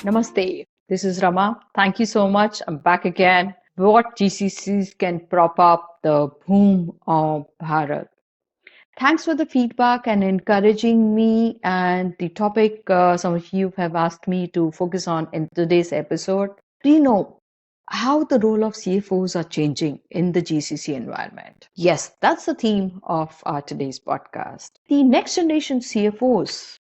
Namaste. This is Rama. Thank you so much. I'm back again. What GCCs can prop up the boom of Bharat? Thanks for the feedback and encouraging me. And the topic some of you have asked me to focus on in today's episode. Do you know how the role of CFOs are changing in the GCC environment? Yes, that's the theme of our today's podcast. The next generation CFOs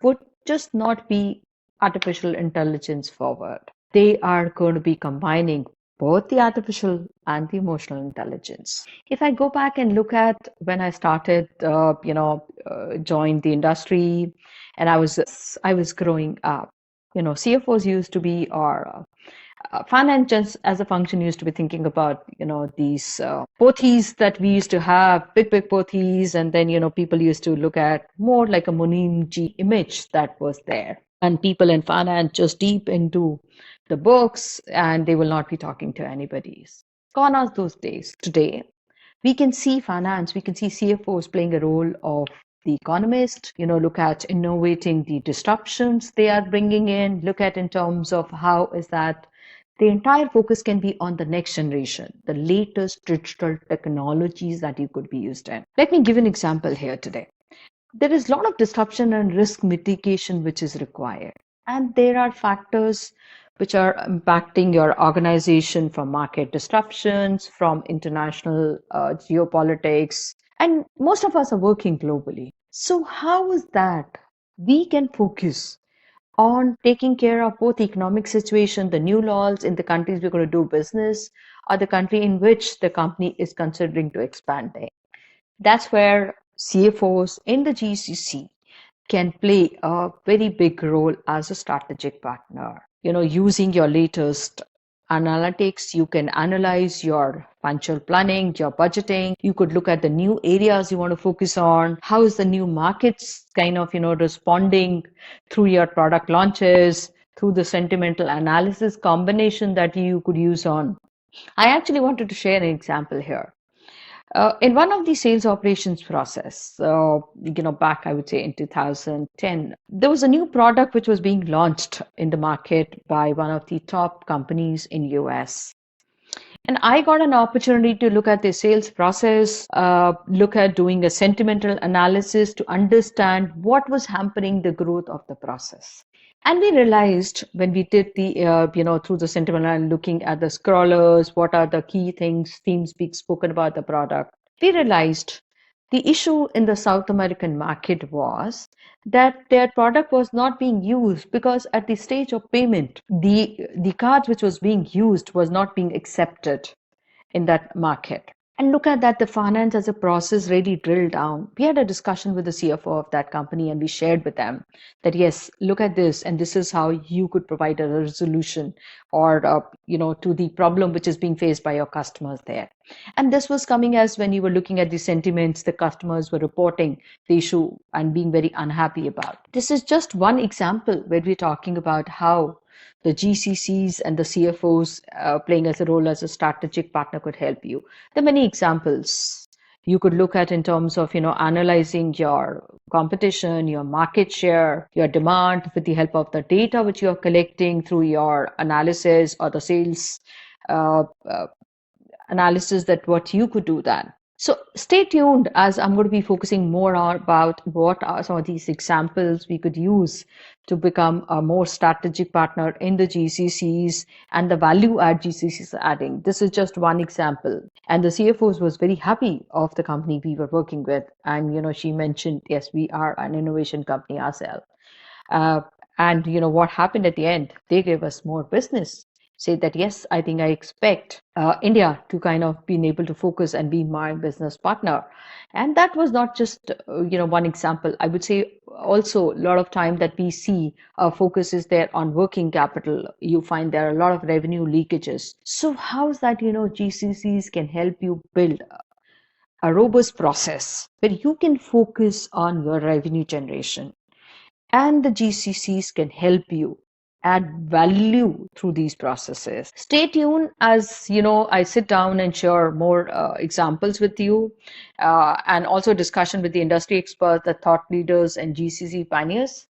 would just not be artificial intelligence forward. They are going to be combining both the artificial and the emotional intelligence. If I go back and look at when I started, joined the industry, and I was growing up, CFOs used to be our finance just as a function used to be thinking about these pothis that we used to have, big pothis, and then people used to look at more like a Munimji image that was there, and people in finance just deep into the books, and they will not be talking to anybody. Gone are those days. Today we can see finance, we can see CFOs playing a role of the economist, look at innovating the disruptions they are bringing in, look at in terms of how is that the entire focus can be on the next generation, the latest digital technologies that you could be used in. Let me give an example here today. There is a lot of disruption and risk mitigation which is required. And there are factors which are impacting your organization, from market disruptions, from international geopolitics, and most of us are working globally. So, how is that we can focus on taking care of both the economic situation, the new laws in the countries we're going to do business, or the country in which the company is considering to expand there? That's where CFOs in the GCC can play a very big role as a strategic partner. Using your latest analytics, you can analyze your financial planning, your budgeting. You could look at the new areas you want to focus on. How is the new markets kind of, responding through your product launches, through the sentimental analysis combination that you could use on. I actually wanted to share an example here. In one of the sales operations process, back I would say in 2010, there was a new product which was being launched in the market by one of the top companies in US. And I got an opportunity to look at the sales process, look at doing a sentimental analysis to understand what was hampering the growth of the process. And we realized when we did the, through the sentimental and looking at the scrollers, what are the key things, themes being spoken about the product, we realized the issue in the South American market was that their product was not being used because at the stage of payment, the card which was being used was not being accepted in that market. And look at that, the finance as a process really drilled down. We had a discussion with the CFO of that company, and we shared with them that, yes, look at this, and this is how you could provide a resolution or, to the problem which is being faced by your customers there. And this was coming as when you were looking at the sentiments, the customers were reporting the issue and being very unhappy about. This is just one example where we're talking about how the GCCs and the CFOs playing as a role as a strategic partner could help you. There are many examples you could look at in terms of analyzing your competition, your market share, your demand with the help of the data which you're collecting through your analysis or the sales analysis, that what you could do then. So stay tuned, as I'm going to be focusing more on about what are some of these examples we could use to become a more strategic partner in the GCCs and the value add GCCs are adding. This is just one example. And the CFOs was very happy of the company we were working with. And, she mentioned, yes, we are an innovation company ourselves. And what happened at the end? They gave us more business. Say that, yes, I think I expect India to kind of being able to focus and be my business partner. And that was not just, one example. I would say also a lot of time that we see focus is there on working capital. You find there are a lot of revenue leakages. So how's that, GCCs can help you build a robust process where you can focus on your revenue generation, and the GCCs can help you add value through these processes. Stay tuned as I sit down and share more examples with you, and also discussion with the industry experts, the thought leaders, and GCC pioneers.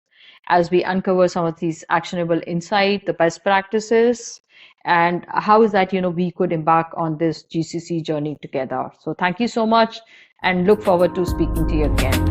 as we uncover some of these actionable insight, the best practices, and how is that, we could embark on this GCC journey together. So thank you so much and look forward to speaking to you again.